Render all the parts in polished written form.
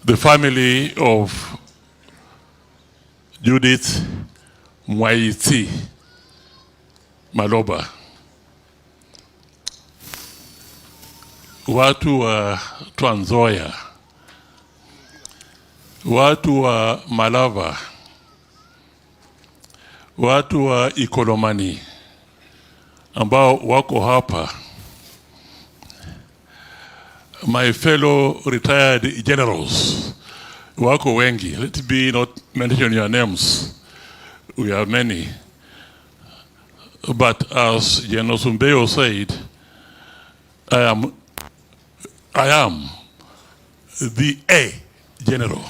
the family of Judith Mwaiti Maloba. Watu wa Trans-Nzoia, watu wa Maloba, watu wa Ikolomani ambao wako hapa, my fellow retired generals, wako wengi. Let me not mention your names. We have many. But as General Sumbeyo said, I am the A general.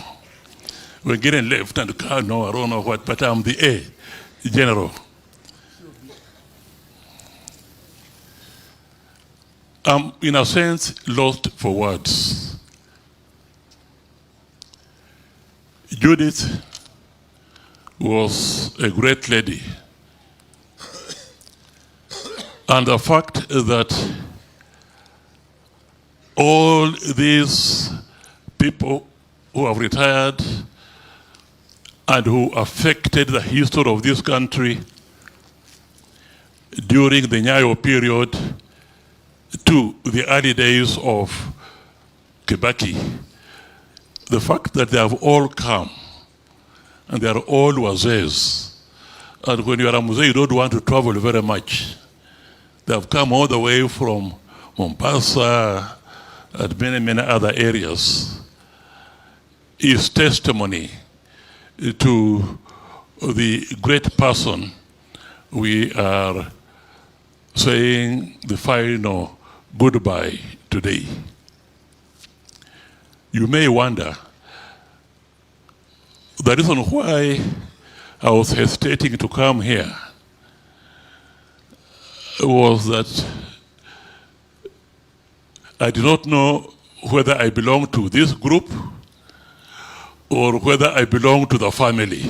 We're getting left and no, I don't know what, but I'm the A general. I'm, in a sense, lost for words. Judith was a great lady. And the fact that all these people who have retired and who affected the history of this country during the Nyayo period to the early days of Kibaki, the fact that they have all come and they are all wazees, and when you are a muzee, you don't want to travel very much. They have come all the way from Mombasa and many, many other areas, is testimony to the great person we are saying the final goodbye today. You may wonder, the reason why I was hesitating to come here was that I did not know whether I belong to this group or whether I belong to the family.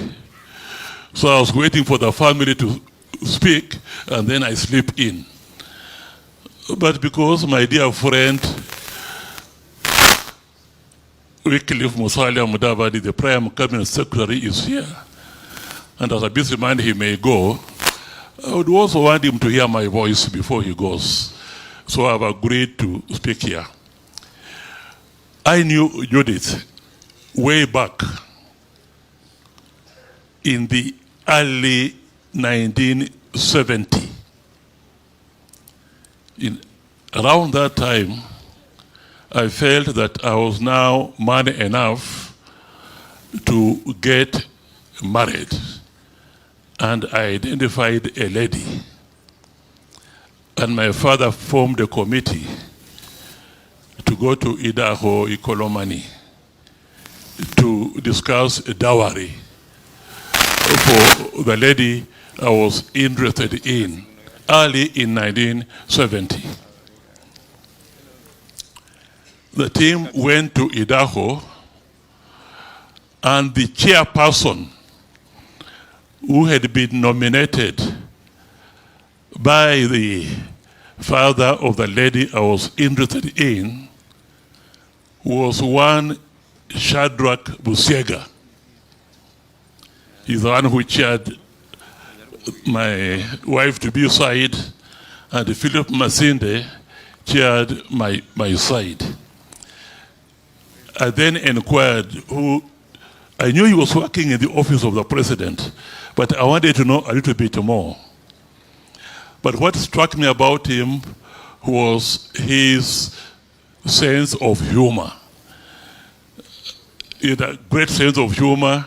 So I was waiting for the family to speak and then I slip in. But because my dear friend Wycliffe Musalia Mudavadi, the Prime Cabinet Secretary, is here, and as a busy man he may go, I would also want him to hear my voice before he goes. So I've agreed to speak here. I knew Judith way back in the early 1970. Around that time, I felt that I was now man enough to get married, and I identified a lady. And my father formed a committee to go to Idaho, Ikolomani, to discuss a dowry for the lady I was interested in early in 1970. The team went to Idaho, and the chairperson who had been nominated by the father of the lady I was interested in was one Shadrach Busiega. He's the one who chaired my wife-to-be side, and Philip Masinde chaired my side. I then inquired who, I knew he was working in the office of the president, but I wanted to know a little bit more. But what struck me about him was his sense of humor. He had a great sense of humor,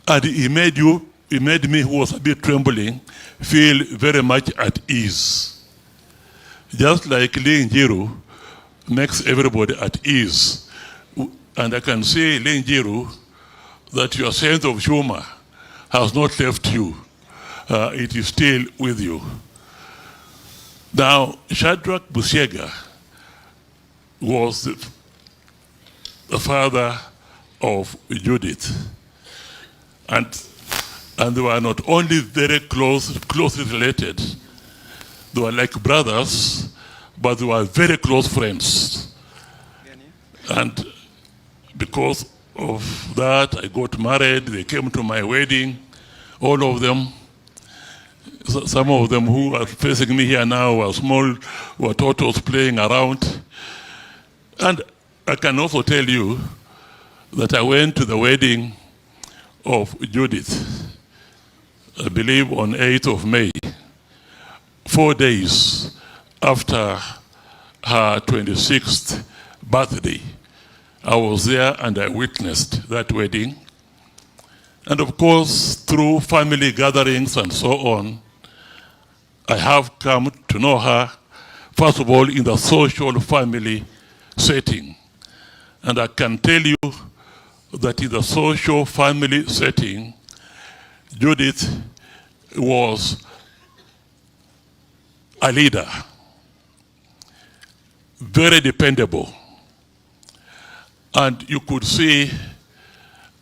and he made me, who was a bit trembling, feel very much at ease. Just like Ling Jiru makes everybody at ease. And I can say, Ling Jiru, that your sense of humor has not left you. It is still with you. Now, Shadrach Busiega was the father of Judith. And they were not only very closely related, they were like brothers, but they were very close friends. And because of that, I got married. They came to my wedding, all of them. Some of them who are facing me here now were small, were turtles playing around. And I can also tell you that I went to the wedding of Judith, I believe on 8th of May, 4 days after her 26th birthday. I was there and I witnessed that wedding. And of course, through family gatherings and so on, I have come to know her, first of all, in the social family setting. And I can tell you that in the social family setting, Judith was a leader, very dependable. And you could see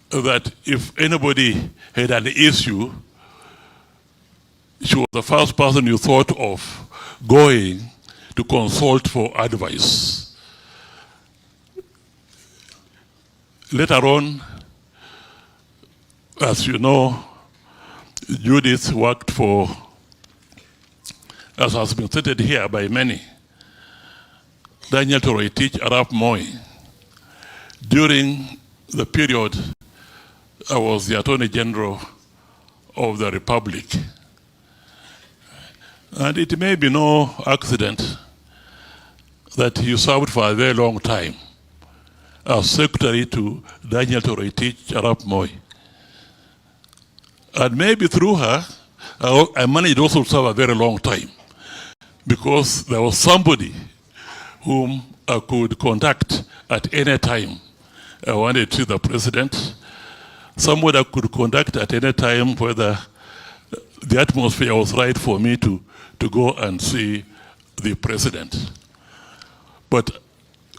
that if anybody had an issue, she was the first person you thought of going to consult for advice. Later on, as you know, Judith worked for, as has been stated here by many, Daniel Toroitich Arap Moi. During the period I was the Attorney General of the Republic. And it may be no accident that he served for a very long time as secretary to Daniel Toroitich Arap Moi. And maybe through her, I managed also to serve a very long time because there was somebody whom I could contact at any time. I wanted to see the president, somebody I could contact at any time whether the atmosphere was right for me to go and see the president. But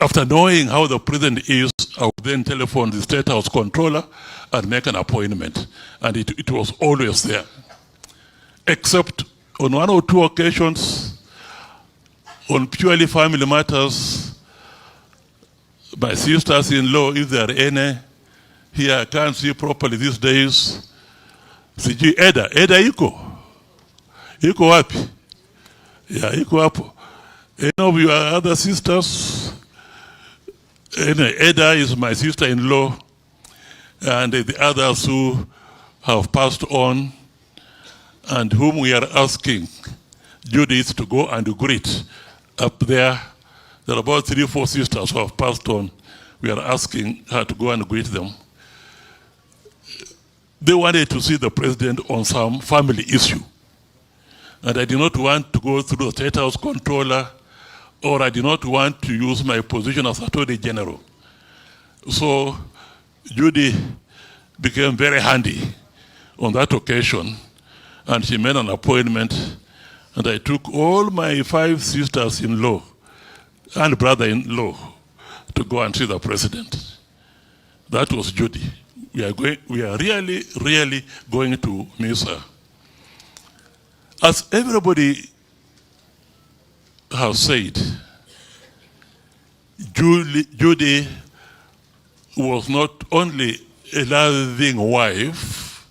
after knowing how the president is, I would then telephone the State House controller and make an appointment. And it was always there. Except on 1 or 2 occasions, on purely family matters, my sisters-in-law, if there are any, here I can't see properly these days. Siji Eda iko wapi? Yeah, iko hapo. Any of your other sisters? Eda is my sister-in-law, and the others who have passed on, and whom we are asking Judith to go and greet up there. There are about 3 or 4 sisters who have passed on. We are asking her to go and greet them. They wanted to see the president on some family issue. And I did not want to go through the State House controller, or I did not want to use my position as Attorney General. So Judy became very handy on that occasion, and she made an appointment, and I took all my 5 sisters-in-law and brother-in-law to go and see the president. That was Judy. We are really, really going to miss her. As everybody has said, Judy was not only a loving wife,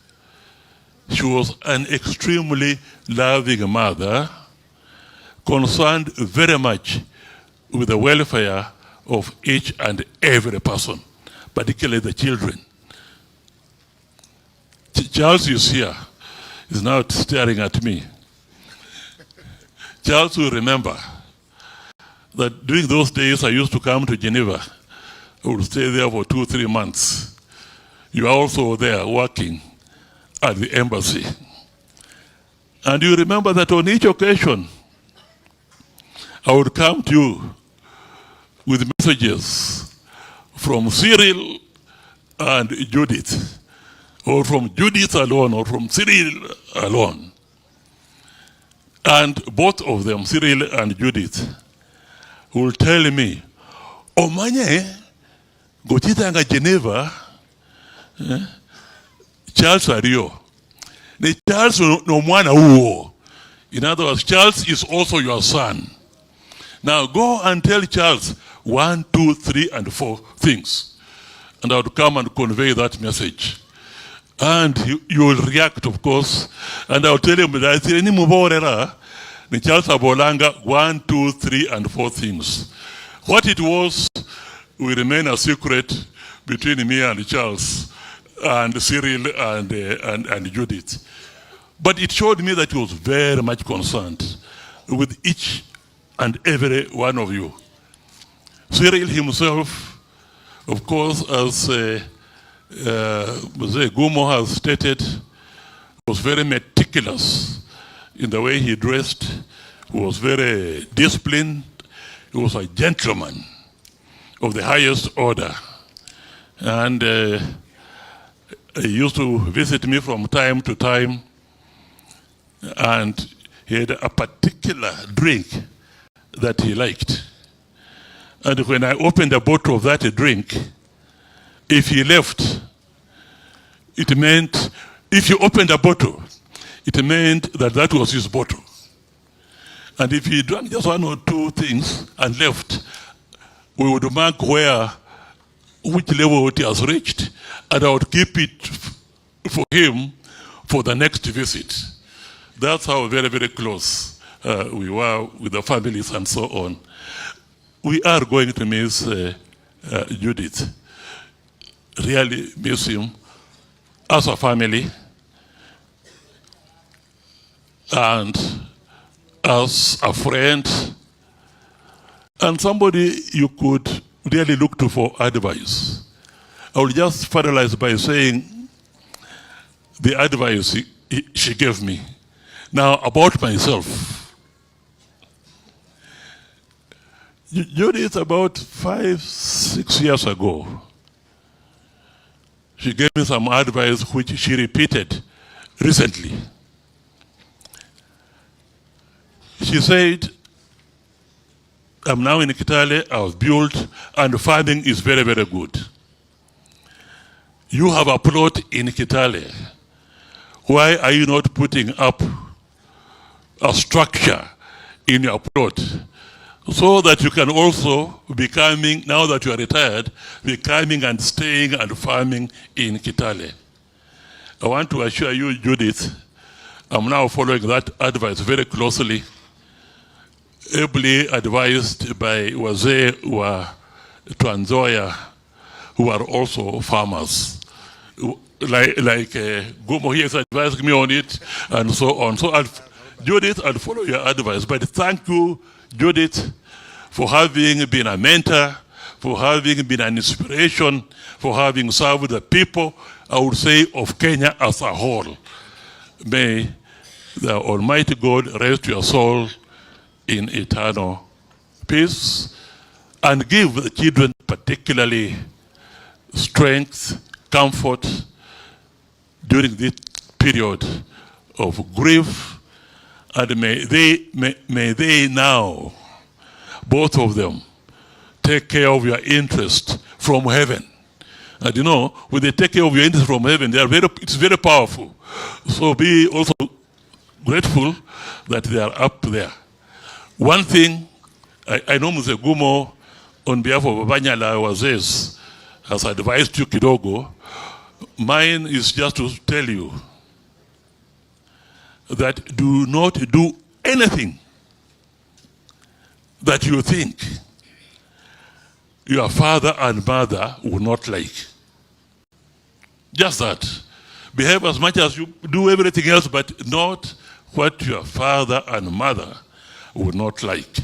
she was an extremely loving mother, concerned very much with the welfare of each and every person, particularly the children. Charles is here, is now staring at me. Charles will remember that during those days I used to come to Geneva. I would stay there for 2 or 3 months. You are also there working at the embassy. And you remember that on each occasion, I would come to you with messages from Cyril and Judith, or from Judith alone, or from Cyril alone. And both of them, Cyril and Judith, will tell me, Omanye, gochitanga Geneva, Charles Ario. The Charles no mwana uo. In other words, Charles is also your son. Now go and tell Charles 1, 2, 3, and 4 things. and I would come and convey that message. And you will react, of course, and I will tell him that any muborera, ni Charles Abolanga, 1, 2, 3, and 4 things. What it was will remain a secret between me and Charles, and Cyril, and Judith. But it showed me that he was very much concerned with each and every one of you. Cyril himself, of course, as Gumo has stated, was very meticulous in the way he dressed. He was very disciplined. He was a gentleman of the highest order. And he used to visit me from time to time, and he had a particular drink that he liked. And when I opened a bottle of that drink, if he left, it meant, if you opened a bottle, it meant that that was his bottle. And if he drank just 1 or 2 things and left, we would mark which level it has reached, and I would keep it for him for the next visit. That's how very, very close we were with the families and so on. We are going to miss Judith. Really miss him as a family and as a friend and somebody you could really look to for advice. I will just finalize by saying the advice she gave me. Now, about myself. Judith, about 5, 6 years ago, she gave me some advice which she repeated recently. She said, I'm now in Kitale, I was built, and farming is very, very good. You have a plot in Kitale. Why are you not putting up a structure in your plot so that you can also be coming, now that you are retired, be coming and staying and farming in Kitale? I want to assure you, Judith, I'm now following that advice very closely, ably advised by Wazee wa Trans-Nzoia, who are also farmers. Like Gumo, he has advised me on it, and so on. So Judith, I'll follow your advice. But thank you, Judith, for having been a mentor, for having been an inspiration, for having served the people, I would say, of Kenya as a whole. May the Almighty God rest your soul in eternal peace and give the children particularly strength, comfort during this period of grief, and may they now, both of them, take care of your interest from heaven. And you know, when they take care of your interest from heaven, it's very powerful. So be also grateful that they are up there. One thing, I know Mzee Gumo, on behalf of Banyala Wazes, has advised you kidogo. Mine is just to tell you that do not do anything that you think your father and mother would not like. Just that. Behave as much as you do everything else, but not what your father and mother would not like.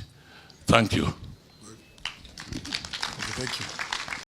Thank you. Thank you.